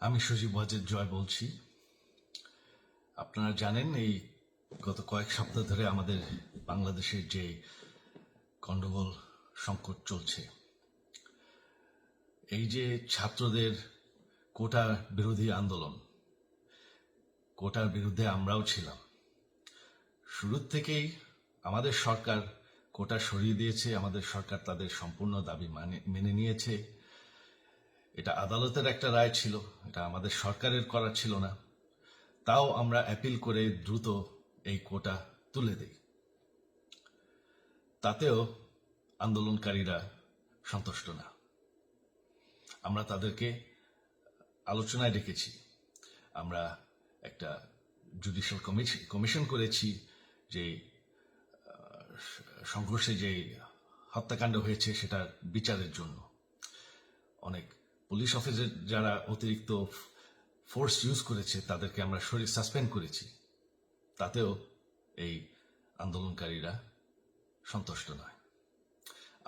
আমি সজীব ওয়াজেদ জয় বলছি। আপনারা জানেন এই গত কয়েক সপ্তাহ ধরে আমাদের বাংলাদেশের যে গন্ডগোল সংকট চলছে, এই যে ছাত্রদের কোটা বিরোধী আন্দোলন, কোটার বিরুদ্ধে আমরাও ছিলাম। শুরুর থেকেই আমাদের সরকার কোটা সরিয়ে দিয়েছে, আমাদের সরকার তাদের সম্পূর্ণ দাবি মেনে নিয়েছে। এটা আদালতের একটা রায় ছিল, এটা আমাদের সরকারের করা ছিল না। তাও আমরা অ্যাপিল করে দ্রুত এই কোটা তুলে দেই। তাতেও আন্দোলনকারীরা সন্তুষ্ট না। আমরা তাদেরকে আলোচনায় ডেকেছি, আমরা একটা জুডিশিয়াল কমিশন করেছি যে সংঘর্ষে যে হত্যাকাণ্ড হয়েছে সেটার বিচারের জন্য। অনেক পুলিশ অফিসার যারা অতিরিক্ত ফোর্স ইউজ করেছে তাদেরকে আমরা সাসপেন্ড করেছি। তাতেও এই আন্দোলনকারীরা সন্তুষ্ট নয়।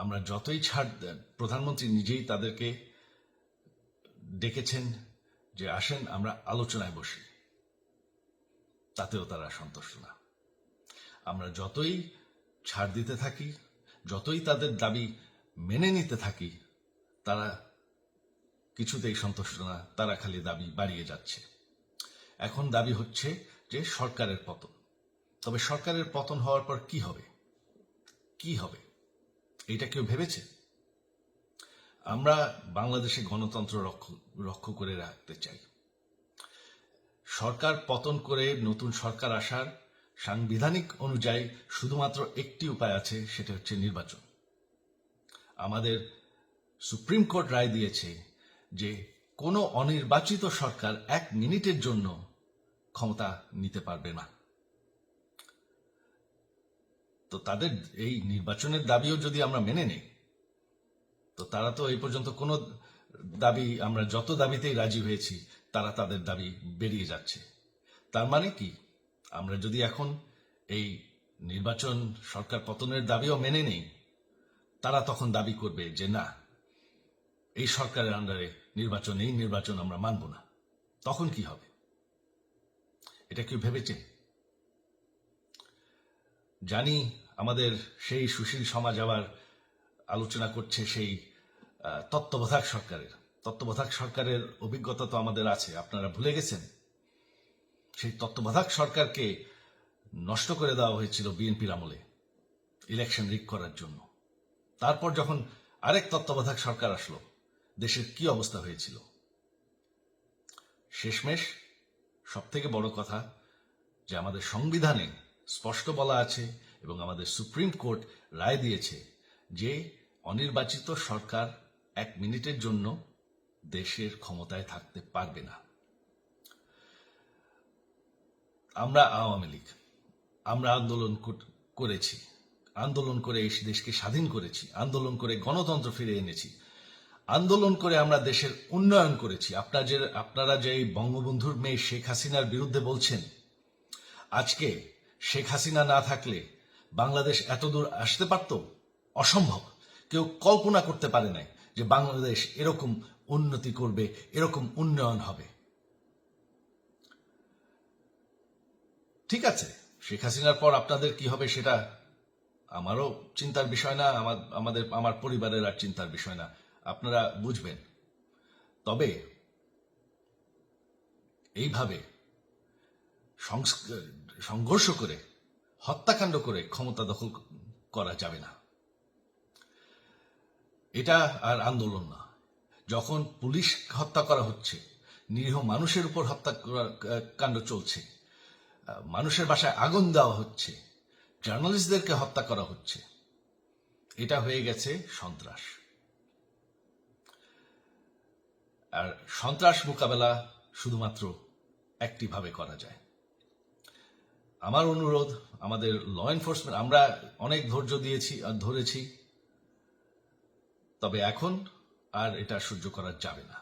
আমরা যতই ছাড় দেন, প্রধানমন্ত্রী নিজেই তাদেরকে ডেকেছেন যে আসেন আমরা আলোচনায় বসি, তাতেও তারা সন্তুষ্ট না। আমরা যতই ছাড় দিতে থাকি, যতই তাদের দাবি মেনে নিতে থাকি, তারা কিছুতেই সন্তুষ্ট না, তারা খালি দাবি বাড়িয়ে যাচ্ছে। এখন দাবি হচ্ছে যে সরকারের পতন। তবে সরকারের পতন হওয়ার পর কি হবে, কি হবে এটা কেউ ভেবেছে? আমরা বাংলাদেশে গণতন্ত্র রক্ষা করে রাখতে চাই। সরকার পতন করে নতুন সরকার আসার সাংবিধানিক অনুযায়ী শুধুমাত্র একটি উপায় আছে, সেটা হচ্ছে নির্বাচন। আমাদের সুপ্রিম কোর্ট রায় দিয়েছে যে কোনো অনির্বাচিত সরকার 1 মিনিটের জন্য ক্ষমতা নিতে পারবে না। তো তাদের এই নির্বাচনের দাবিও যদি আমরা মেনে নেই, তো তারা তো এই পর্যন্ত কোনো দাবি, আমরা যত দাবিতেই রাজি হয়েছি তারা তাদের দাবি বেরিয়ে যাচ্ছে। তার মানে কি, আমরা যদি এখন এই নির্বাচন সরকার পতনের দাবিও মেনে নেই, তারা তখন দাবি করবে যে না, এই সরকারের আন্ডারে এই নির্বাচন আমরা মানব না। তখন কি হবে এটা কেউ ভেবেছে? জানি আমাদের সেই সুশীল সমাজ আবার আলোচনা করছে সেই তত্ত্বাবধায়ক সরকারের অভিজ্ঞতা তো আমাদের আছে। আপনারা ভুলে গেছেন সেই তত্ত্বাবধায়ক সরকারকে নষ্ট করে দেওয়া হয়েছিল বিএনপির আমলে ইলেকশন রিগ করার জন্য। তারপর যখন আরেক তত্ত্বাবধায়ক সরকার আসলো, দেশের কি অবস্থা হয়েছিল। শেষমেশ সব থেকে বড় কথা যে আমাদের সংবিধানে স্পষ্ট বলা আছে এবং আমাদের সুপ্রিম কোর্ট রায় দিয়েছে যে অনির্বাচিত সরকার 1 মিনিটের জন্য দেশের ক্ষমতায় থাকতে পারবে না। আমরা আওয়ামী লীগ, আমরা আন্দোলন করেছি, আন্দোলন করে এই দেশকে স্বাধীন করেছি, আন্দোলন করে গণতন্ত্র ফিরে এনেছি, আন্দোলন করে আমরা দেশের উন্নয়ন করেছি। আপনারা যে বঙ্গবন্ধুর মেয়ে শেখ হাসিনার বিরুদ্ধে বলছেন, আজকে শেখ হাসিনা না থাকলে বাংলাদেশ এতদূর আসতে পারত? অসম্ভব। কেউ কল্পনা করতে পারে নাই যে বাংলাদেশ এরকম উন্নতি করবে, এরকম উন্নয়ন হবে। ঠিক আছে, শেখ হাসিনার পর আপনাদের কি হবে সেটা আমারও চিন্তার বিষয় না, আমার পরিবারের আর চিন্তার বিষয় না, আপনারা বুঝবেন। তবে এইভাবে সংঘর্ষ করে, হত্যাকাণ্ড করে ক্ষমতা দখল করা যাবে না। এটা আর আন্দোলন না। যখন পুলিশ হত্যা করা হচ্ছে, নিরীহ মানুষের উপর হত্যাকাণ্ড চলছে, মানুষের বাসায় আগুন দেওয়া হচ্ছে, জার্নালিস্টদেরকে হত্যা করা হচ্ছে, এটা হয়ে গেছে সন্ত্রাস। আর সন্ত্রাস মোকাবেলা শুধুমাত্র একটি ভাবে করা যায়। আমার অনুরোধ, আমাদের ল এনফোর্সমেন্ট, আমরা অনেক ধৈর্য দিয়েছি আর ধরেছি, তবে এখন আর এটা সহ্য করা যাবে না।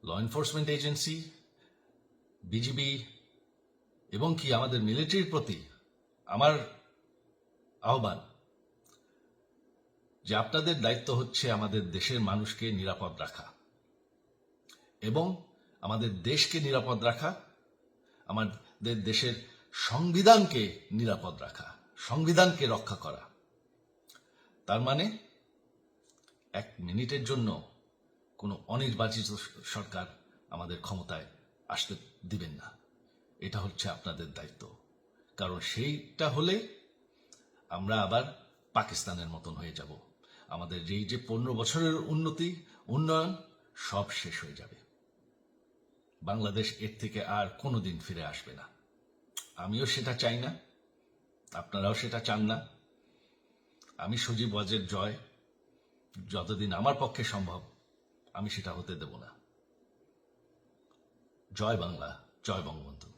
ল এনফোর্সমেন্ট এজেন্সি, বিজিবি এবং কি আমাদের মিলিটারির প্রতি আমার আহ্বান যে আপনাদের দায়িত্ব হচ্ছে আমাদের দেশের মানুষকে নিরাপদ রাখা। এবং আমাদের দেশকে নিরাপদ রাখা, আমাদের দেশের সংবিধানকে নিরাপদ রাখা, সংবিধানকে রক্ষা করা। তার মানে 1 মিনিটের জন্য কোনো অনির্বাচিত সরকার আমাদের ক্ষমতায় আসতে দিবেন না। এটা হচ্ছে আপনাদের দায়িত্ব। কারণ সেইটা হলে আমরা আবার পাকিস্তানের মতন হয়ে যাব। আমাদের এই যে 15 বছরের উন্নয়ন সব শেষ হয়ে যাবে। বাংলাদেশ এর থেকে আর কোনোদিন ফিরে আসবে না। আমিও সেটা চাই না, আপনারাও সেটা চান না। আমি সজীব ওয়াজের জয় যতদিন আমার পক্ষে সম্ভব আমি সেটা হতে দেব না। জয় বাংলা, জয় বঙ্গবন্ধু।